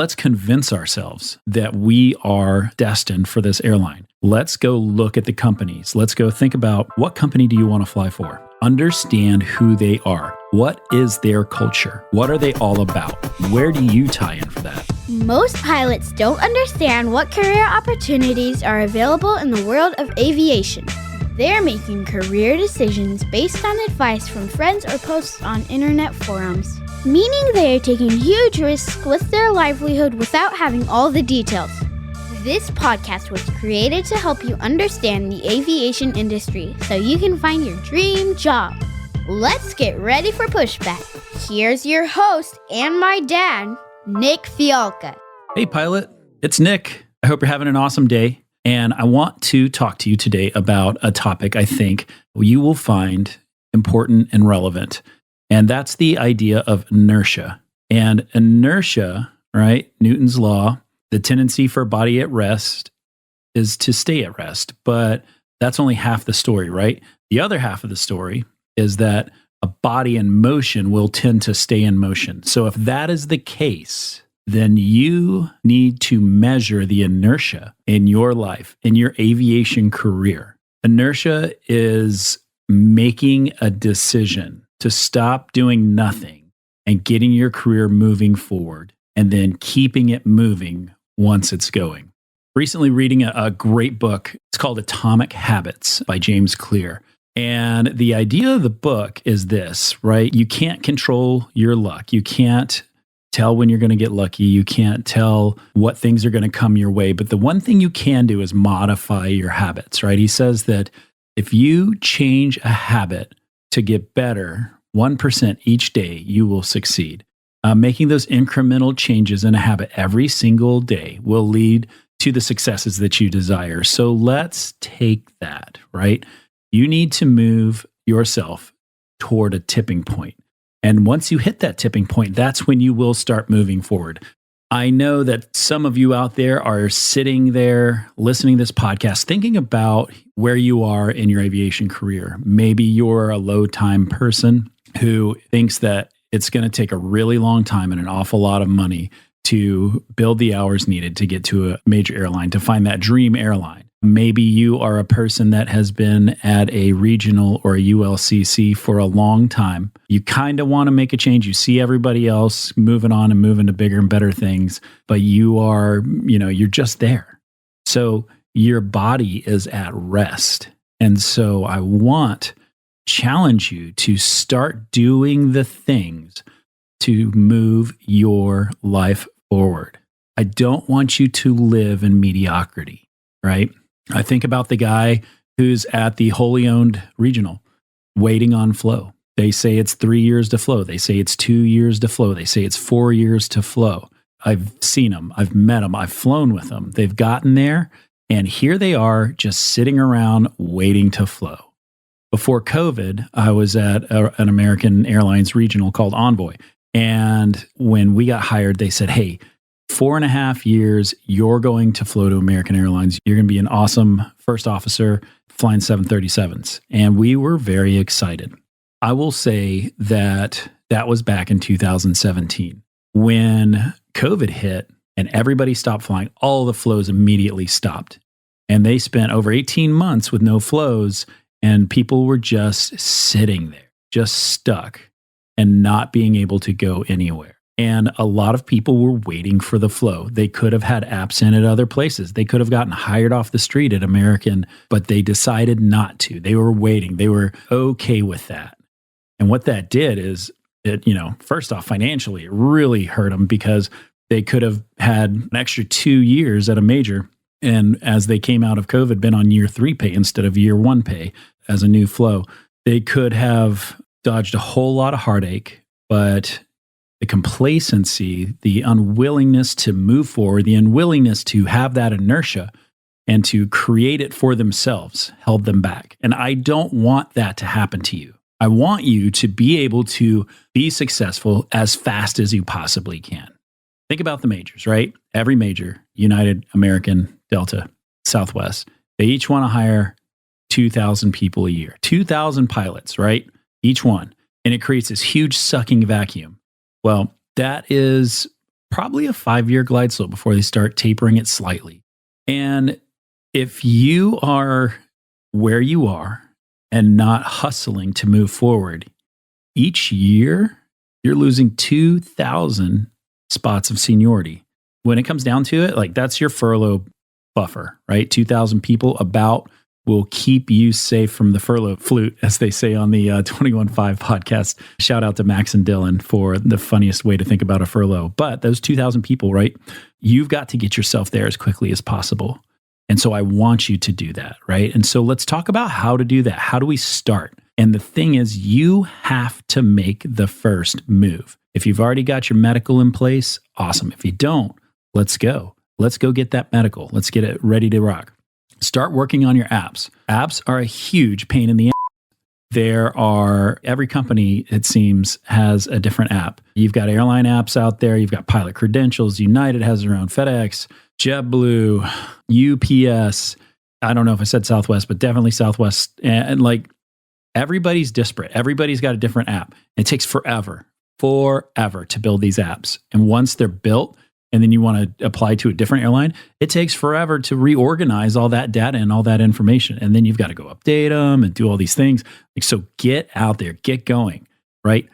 let's convince ourselves that we are destined for this airline. Let's go look at the companies. Let's go think about what company do you want to fly for? Understand who they are. What is their culture? What are they all about? Where do you tie in for that? Most pilots don't understand what career opportunities are available in the world of aviation. They're making career decisions based on advice from friends or posts on internet forums, meaning they are taking huge risks with their livelihood without having all the details. This podcast was created to help you understand the aviation industry so you can find your dream job. Let's get ready for Pushback. Here's your host and my dad, Nick Fialka. Hey pilot, it's Nick. I hope you're having an awesome day. And I want to talk to you today about a topic I think you will find important and relevant. And that's the idea of inertia. And inertia, right? Newton's law, the tendency for a body at rest is to stay at rest. But that's only half the story, right? The other half of the story is that a body in motion will tend to stay in motion. So if that is the case, then you need to measure the inertia in your life, in your aviation career. Inertia is making a decision to stop doing nothing and getting your career moving forward and then keeping it moving once it's going. Recently reading a great book. It's called Atomic Habits by James Clear. And the idea of the book is this, right? You can't control your luck. You can't tell when you're going to get lucky. You can't tell what things are going to come your way. But the one thing you can do is modify your habits, right? He says that if you change a habit to get better 1% each day, you will succeed. Making those incremental changes in a habit every single day will lead to the successes that you desire. So let's take that, right? You need to move yourself toward a tipping point. And once you hit that tipping point, that's when you will start moving forward. I know that some of you out there are sitting there listening to this podcast, thinking about where you are in your aviation career. Maybe you're a low-time person who thinks that it's going to take a really long time and an awful lot of money to build the hours needed to get to a major airline, to find that dream airline. Maybe you are a person that has been at a regional or a ULCC for a long time. You kind of want to make a change. You see everybody else moving on and moving to bigger and better things, but you're just there. So your body is at rest. And so I want to challenge you to start doing the things to move your life forward. I don't want you to live in mediocrity, right? I think about the guy who's at the wholly owned regional waiting on flow. They say it's 3 years to flow. They say it's 2 years to flow. They say it's 4 years to flow. I've seen them. I've met them. I've flown with them. They've gotten there, and here they are just sitting around waiting to flow. Before COVID, I was at an American Airlines regional called Envoy. And when we got hired, they said, hey, 4.5 years, you're going to flow to American Airlines. You're going to be an awesome first officer flying 737s. And we were very excited. I will say that was back in 2017. When COVID hit and everybody stopped flying, all the flows immediately stopped. And they spent over 18 months with no flows, and people were just sitting there, just stuck and not being able to go anywhere. And a lot of people were waiting for the flow. They could have had apps in at other places. They could have gotten hired off the street at American, but they decided not to. They were waiting. They were okay with that. And what that did is, first off, financially, it really hurt them because they could have had an extra 2 years at a major. And as they came out of COVID, been on year 3 pay instead of year 1 pay as a new flow. They could have dodged a whole lot of heartache, but the complacency, the unwillingness to move forward, the unwillingness to have that inertia and to create it for themselves held them back. And I don't want that to happen to you. I want you to be able to be successful as fast as you possibly can. Think about the majors, right? Every major, United, American, Delta, Southwest, they each want to hire 2,000 people a year, 2,000 pilots, right? Each one. And it creates this huge sucking vacuum. Well, that is probably a 5-year glide slope before they start tapering it slightly. And if you are where you are and not hustling to move forward, each year you're losing 2,000 spots of seniority. When it comes down to it, like that's your furlough buffer, right? 2,000 people about will keep you safe from the furlough flute, as they say on the 21.5 podcast. Shout out to Max and Dylan for the funniest way to think about a furlough. But those 2,000 people, right? You've got to get yourself there as quickly as possible. And so I want you to do that, right? And so let's talk about how to do that. How do we start? And the thing is, you have to make the first move. If you've already got your medical in place, awesome. If you don't, let's go. Let's go get that medical. Let's get it ready to rock. Start working on your apps. Apps are a huge pain in the ass. Every company, it seems, has a different app. You've got airline apps out there. You've got pilot credentials. United has their own, FedEx, JetBlue, UPS. I don't know if I said Southwest, but definitely Southwest. And like everybody's disparate. Everybody's got a different app. It takes forever to build these apps. And once they're built, and then you want to apply to a different airline, it takes forever to reorganize all that data and all that information. And then you've got to go update them and do all these things. Like, so get out there, get going, right?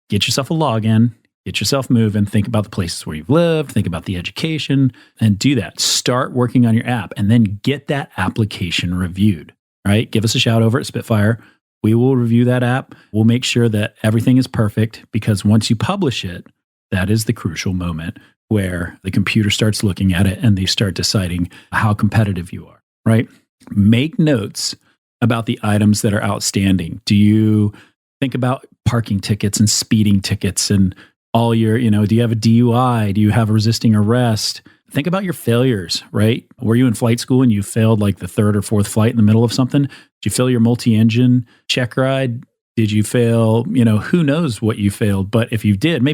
Get yourself a login, get yourself moving, think about the places where you've lived, think about the education, and do that. Start working on your app and then get that application reviewed, right? Give us a shout over at Spitfire. We will review that app. We'll make sure that everything is perfect, because once you publish it, that is the crucial moment where the computer starts looking at it and they start deciding how competitive you are, right? Make notes about the items that are outstanding. Do you think about parking tickets and speeding tickets and all your, do you have a DUI? Do you have a resisting arrest? Think about your failures, right? Were you in flight school and you failed like the third or fourth flight in the middle of something? Did you fail your multi-engine check ride? Did you fail, who knows what you failed? But if you did,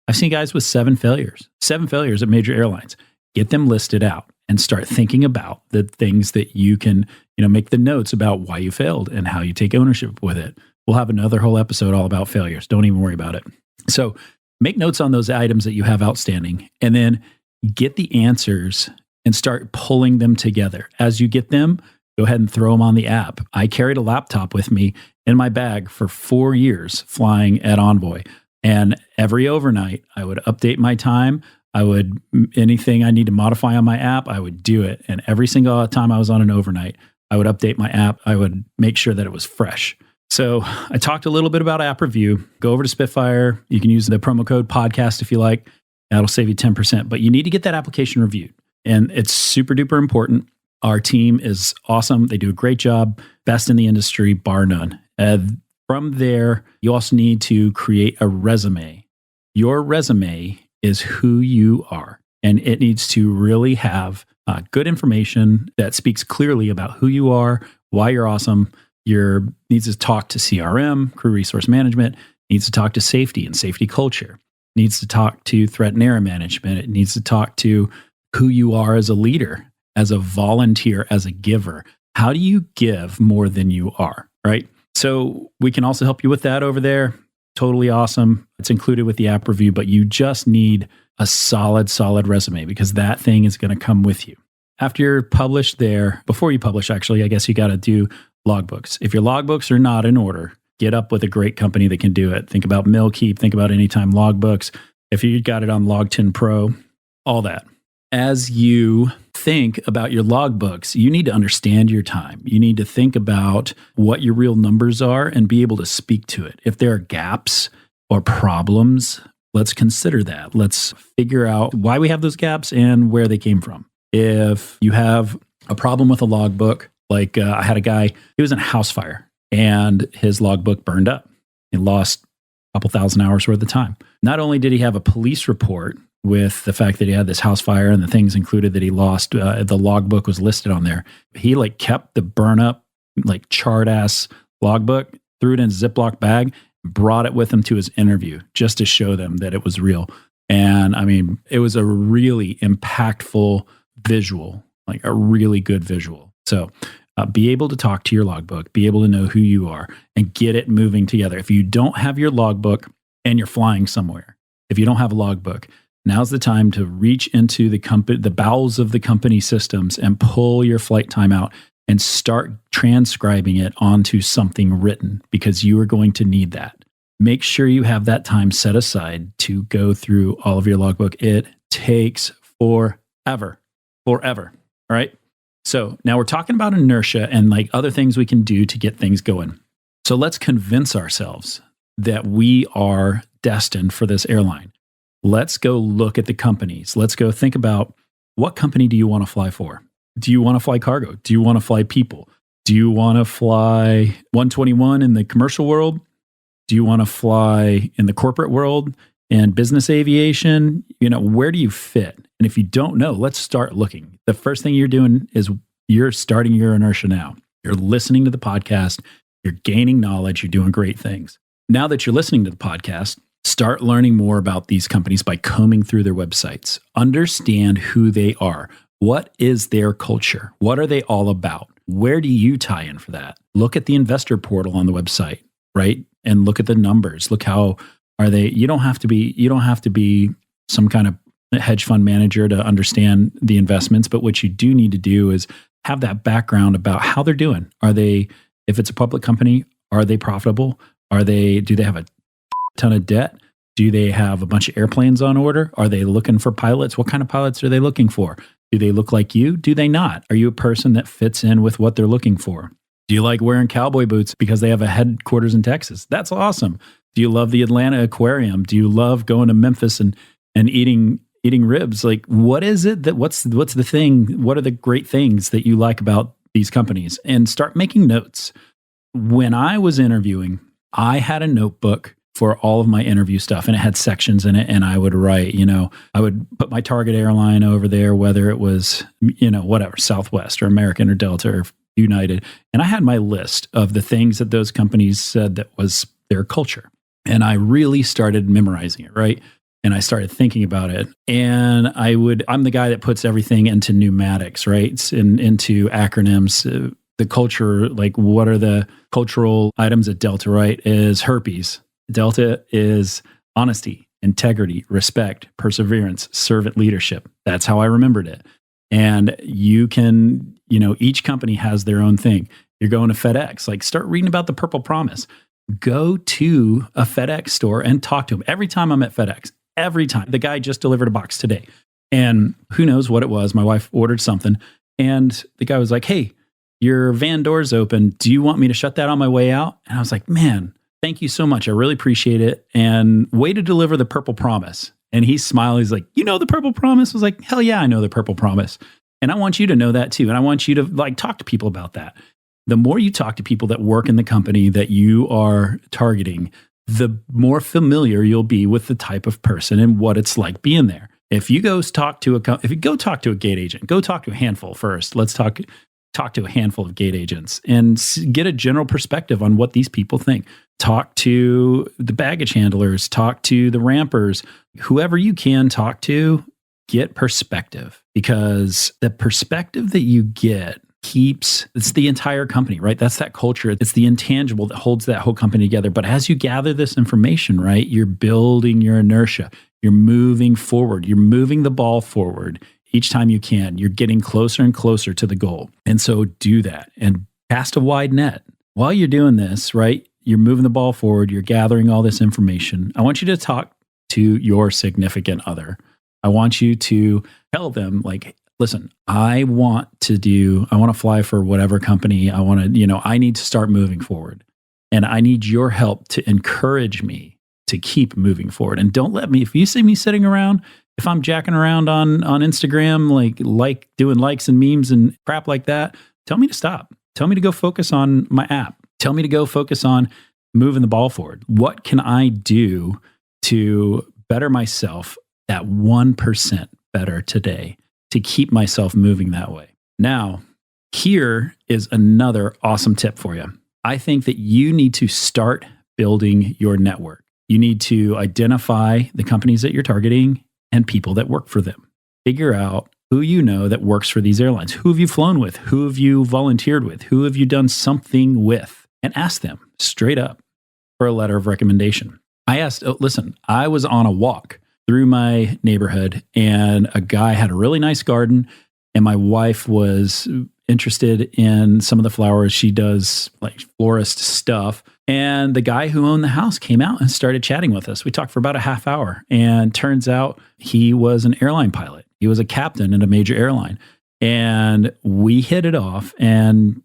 I've seen guys with 7 failures at major airlines. Get them listed out and start thinking about the things that you can, make the notes about why you failed and how you take ownership with it. We'll have another whole episode all about failures. Don't even worry about it. So make notes on those items that you have outstanding, and then get the answers and start pulling them together. As you get them, go ahead and throw them on the app. I carried a laptop with me in my bag for 4 years flying at Envoy. And every overnight, I would update my time. Anything I need to modify on my app, I would do it. And every single time I was on an overnight, I would update my app. I would make sure that it was fresh. So I talked a little bit about app review. Go over to Spitfire. You can use the promo code podcast if you like. That'll save you 10%. But you need to get that application reviewed. And it's super duper important. Our team is awesome. They do a great job. Best in the industry, bar none. From there, you also need to create a resume. Your resume is who you are, and it needs to really have good information that speaks clearly about who you are, why you're awesome. Needs to talk to CRM, crew resource management, needs to talk to safety and safety culture, needs to talk to threat and error management. It needs to talk to who you are as a leader, as a volunteer, as a giver. How do you give more than you are, right? So we can also help you with that over there. Totally awesome. It's included with the app review, but you just need a solid resume, because that thing is going to come with you. After you're published there, before you publish, actually, I guess you got to do logbooks. If your logbooks are not in order, get up with a great company that can do it. Think about Millkeep, think about Anytime Logbooks. If you got it on Log10 Pro, all that. As you think about your logbooks, you need to understand your time. You need to think about what your real numbers are and be able to speak to it. If there are gaps or problems, let's consider that. Let's figure out why we have those gaps and where they came from. If you have a problem with a logbook, like I had a guy, he was in a house fire and his logbook burned up. He lost a couple thousand hours worth of time. Not only did he have a police report with the fact that he had this house fire and the things included that he lost, the logbook was listed on there. He kept the burn up, charred ass logbook, threw it in a Ziploc bag, brought it with him to his interview just to show them that it was real. And I mean, it was a really impactful visual, a really good visual. So be able to talk to your logbook, be able to know who you are, and get it moving together. If you don't have your logbook and you're flying somewhere, if you don't have a logbook, Now's the time to reach into the bowels of the company systems and pull your flight time out and start transcribing it onto something written, because you are going to need that. Make sure you have that time set aside to go through all of your logbook. It takes forever. All right. So now we're talking about inertia and like other things we can do to get things going. So let's convince ourselves that we are destined for this airline. Let's go look at the companies. Let's go think about, what company do you want to fly for? Do you want to fly cargo? Do you want to fly people? Do you want to fly 121 in the commercial world? Do you want to fly in the corporate world and business aviation? Where do you fit? And if you don't know, let's start looking. The first thing you're doing is you're starting your inertia now. You're listening to the podcast. You're gaining knowledge. You're doing great things. Now that you're listening to the podcast, start learning more about these companies by combing through their websites. Understand who they are. What is their culture? What are they all about? Where do you tie in for that? Look at the investor portal on the website, right? And look at the numbers. Look how are they. You don't have to be some kind of hedge fund manager to understand the investments, but what you do need to do is have that background about how they're doing. Are they, if it's a public company, are they profitable? Do they have a ton of debt? Do they have a bunch of airplanes on order? Are they looking for pilots? What kind of pilots are they looking for? Do they look like you? Do they not? Are you a person that fits in with what they're looking for? Do you like wearing cowboy boots because they have a headquarters in Texas? That's awesome. Do you love the Atlanta Aquarium? Do you love going to Memphis and eating ribs? Like, what is it what's the thing? What are the great things that you like about these companies? And start making notes. When I was interviewing, I had a notebook for all of my interview stuff, and it had sections in it, and I would write, I would put my target airline over there, whether it was, whatever, Southwest or American or Delta or United. And I had my list of the things that those companies said that was their culture. And I really started memorizing it, right? And I started thinking about it. And I'm the guy that puts everything into pneumatics, right? Into acronyms. The culture, like what are the cultural items at Delta, right? Is herpes. Delta is honesty, integrity, respect, perseverance, servant leadership. That's how I remembered it. And you can, each company has their own thing. You're going to FedEx, like start reading about the Purple Promise. Go to a FedEx store and talk to them. Every time I'm at FedEx, the guy just delivered a box today. And who knows what it was? My wife ordered something. And the guy was like, hey, your van door's open. Do you want me to shut that on my way out? And I was like, man, thank you so much. I really appreciate it. And way to deliver the Purple Promise. And he smiled. He's like, the Purple Promise? I was like, hell yeah, I know the Purple Promise. And I want you to know that too. And I want you to talk to people about that. The more you talk to people that work in the company that you are targeting, the more familiar you'll be with the type of person and what it's like being there. If you go talk to a gate agent, go talk to a handful first. Let's talk to a handful of gate agents and get a general perspective on what these people think. Talk to the baggage handlers, talk to the rampers, whoever you can talk to, get perspective, because the perspective that you get it's the entire company, right? That's that culture. It's the intangible that holds that whole company together. But as you gather this information, right, you're building your inertia. You're moving forward. You're moving the ball forward. Each time you can, you're getting closer and closer to the goal. And so do that and cast a wide net. While you're doing this, right, you're moving the ball forward. You're gathering all this information. I want you to talk to your significant other. I want you to tell them, like, listen, I want to fly for whatever company. I need to start moving forward. And I need your help to encourage me to keep moving forward. And don't let me, if you see me sitting around, if I'm jacking around on Instagram, like doing likes and memes and crap like that, tell me to stop. Tell me to go focus on my app. Tell me to go focus on moving the ball forward. What can I do to better myself that 1% better today to keep myself moving that way? Now, here is another awesome tip for you. I think that you need to start building your network. You need to identify the companies that you're targeting and people that work for them. Figure out who you know that works for these airlines. Who have you flown with? Who have you volunteered with? Who have you done something with? And ask them straight up for a letter of recommendation. I was on a walk through my neighborhood, and a guy had a really nice garden, and my wife was interested in some of the flowers. She does like florist stuff. And the guy who owned the house came out and started chatting with us. We talked for about a half hour, and turns out he was an airline pilot. He was a captain in a major airline. And we hit it off and,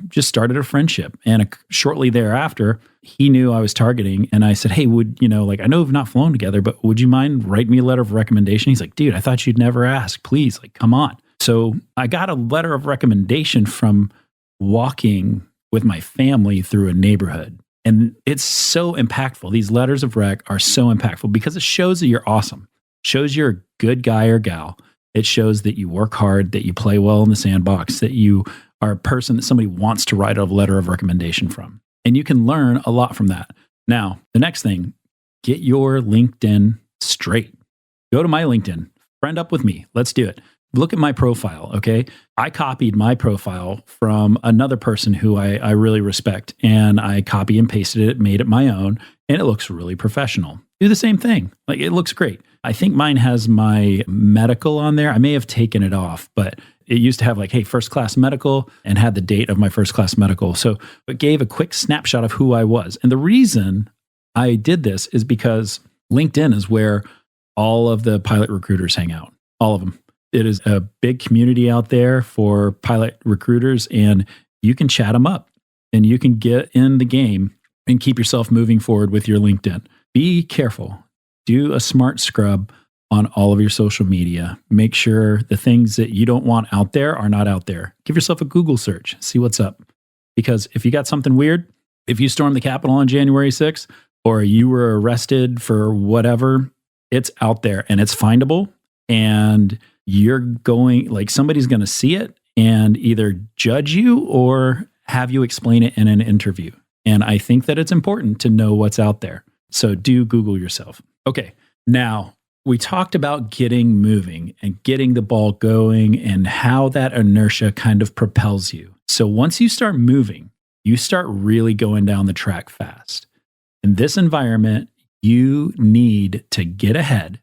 just started a friendship. And shortly thereafter, he knew I was targeting. And I said, hey, I know we've not flown together, but would you mind writing me a letter of recommendation? He's like, dude, I thought you'd never ask. Please, come on. So I got a letter of recommendation from walking with my family through a neighborhood. And it's so impactful. These letters of rec are so impactful because it shows that you're awesome. It shows you're a good guy or gal. It shows that you work hard, that you play well in the sandbox, that you are a person that somebody wants to write a letter of recommendation from. And you can learn a lot from that. Now, the next thing, get your LinkedIn straight. Go to my LinkedIn, friend up with me. Let's do it. Look at my profile, okay? I copied my profile from another person who I really respect, and I copy and pasted it, made it my own, and it looks really professional. Do the same thing. It looks great. I think mine has my medical on there. I may have taken it off, but it used to have hey, first class medical, and had the date of my first class medical. So it gave a quick snapshot of who I was. And the reason I did this is because LinkedIn is where all of the pilot recruiters hang out, all of them. It is a big community out there for pilot recruiters, and you can chat them up and you can get in the game and keep yourself moving forward with your LinkedIn. Be careful. Do a smart scrub on all of your social media. Make sure the things that you don't want out there are not out there. Give yourself a Google search. See what's up. Because if you got something weird, if you stormed the Capitol on January 6th, or you were arrested for whatever, it's out there and it's findable. And you're going, somebody's going to see it and either judge you or have you explain it in an interview. And I think that it's important to know what's out there. So do Google yourself. Okay. Now we talked about getting moving and getting the ball going and how that inertia kind of propels you. So once you start moving, you start really going down the track fast. In this environment, you need to get ahead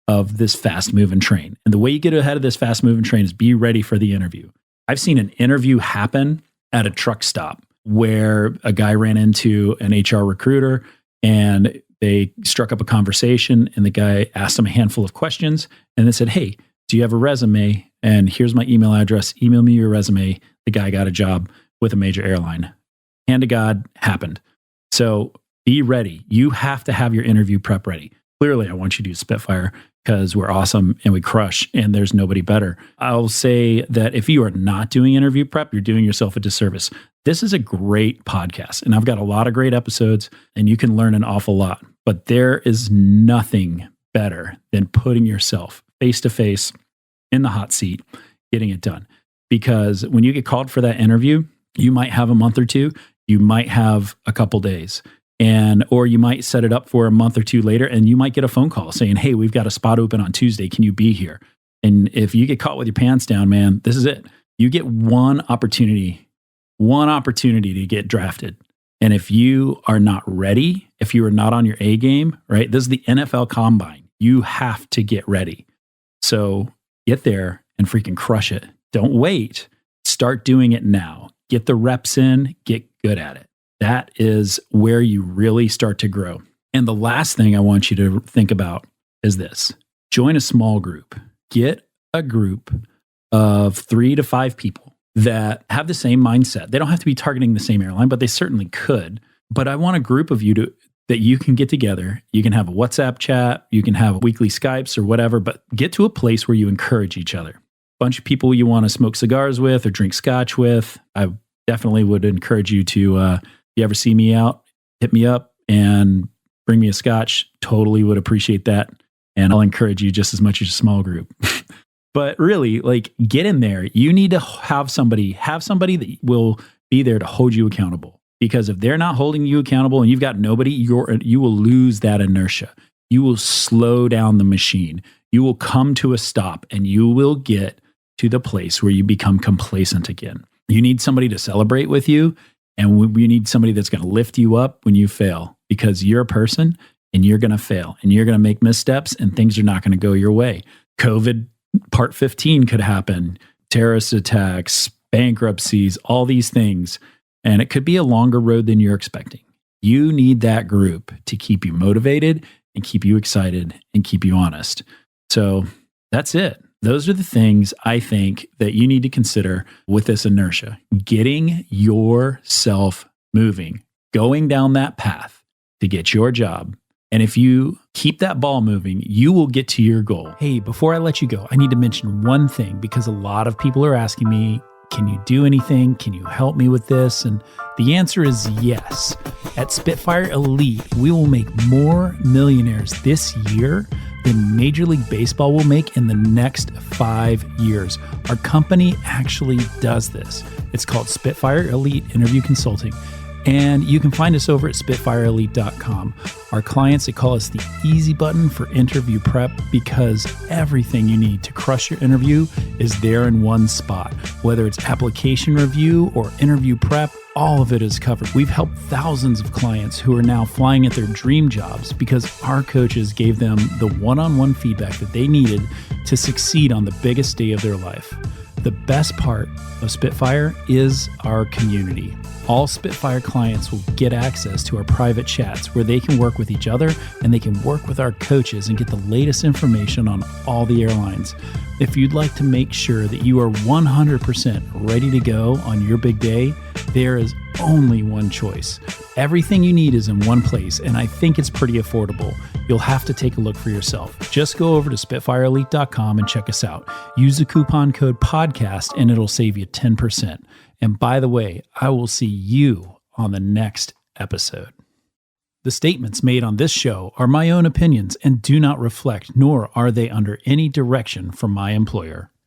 of this fast moving train. And the way you get ahead of this fast moving train is be ready for the interview. I've seen an interview happen at a truck stop where a guy ran into an HR recruiter and they struck up a conversation, and the guy asked him a handful of questions and then said, hey, do you have a resume? And here's my email address. Email me your resume. The guy got a job with a major airline. Hand to God, happened. So be ready. You have to have your interview prep ready. Clearly, I want you to do Spitfire because we're awesome and we crush and there's nobody better. I'll say that if you are not doing interview prep, you're doing yourself a disservice. This is a great podcast and I've got a lot of great episodes and you can learn an awful lot. But there is nothing better than putting yourself face to face in the hot seat, getting it done. Because when you get called for that interview, you might have a month or two, you might have a couple days. Or you might set it up for a month or two later and you might get a phone call saying, hey, we've got a spot open on Tuesday. Can you be here? And if you get caught with your pants down, man, this is it. You get one opportunity to get drafted. And if you are not ready, if you are not on your A game, right? This is the NFL Combine. You have to get ready. So get there and freaking crush it. Don't wait. Start doing it now. Get the reps in, get good at it. That is where you really start to grow. And the last thing I want you to think about is this. Join a small group. Get a group of 3 to 5 people that have the same mindset. They don't have to be targeting the same airline, but they certainly could. But I want a group of you that you can get together. You can have a WhatsApp chat. You can have weekly Skypes or whatever, but get to a place where you encourage each other. Bunch of people you want to smoke cigars with or drink scotch with. I definitely would encourage you to, if you ever see me out, hit me up and bring me a scotch. Totally would appreciate that. And I'll encourage you just as much as a small group. But really, get in there. You need to have somebody that will be there to hold you accountable. Because if they're not holding you accountable and you've got nobody, you will lose that inertia. You will slow down the machine. You will come to a stop and you will get to the place where you become complacent again. You need somebody to celebrate with you, and we need somebody that's going to lift you up when you fail, because you're a person and you're going to fail and you're going to make missteps and things are not going to go your way. COVID part 15 could happen, terrorist attacks, bankruptcies, all these things. And it could be a longer road than you're expecting. You need that group to keep you motivated and keep you excited and keep you honest. So that's it. Those are the things I think that you need to consider with this inertia. Getting yourself moving, going down that path to get your job. And if you keep that ball moving, you will get to your goal. Hey, before I let you go, I need to mention one thing because a lot of people are asking me, can you do anything? Can you help me with this? And the answer is yes. At Spitfire Elite, we will make more millionaires this year than Major League Baseball will make in the next 5 years. Our company actually does this. It's called Spitfire Elite Interview Consulting. And you can find us over at SpitfireElite.com. Our clients, they call us the easy button for interview prep because everything you need to crush your interview is there in one spot. Whether it's application review or interview prep, all of it is covered. We've helped thousands of clients who are now flying at their dream jobs because our coaches gave them the one-on-one feedback that they needed to succeed on the biggest day of their life. The best part of Spitfire is our community. All Spitfire clients will get access to our private chats where they can work with each other and they can work with our coaches and get the latest information on all the airlines. If you'd like to make sure that you are 100% ready to go on your big day, there is only one choice. Everything you need is in one place, and I think it's pretty affordable. You'll have to take a look for yourself. Just go over to SpitfireElite.com and check us out. Use the coupon code PODCAST and it'll save you 10%. And by the way, I will see you on the next episode. The statements made on this show are my own opinions and do not reflect, nor are they under any direction from my employer.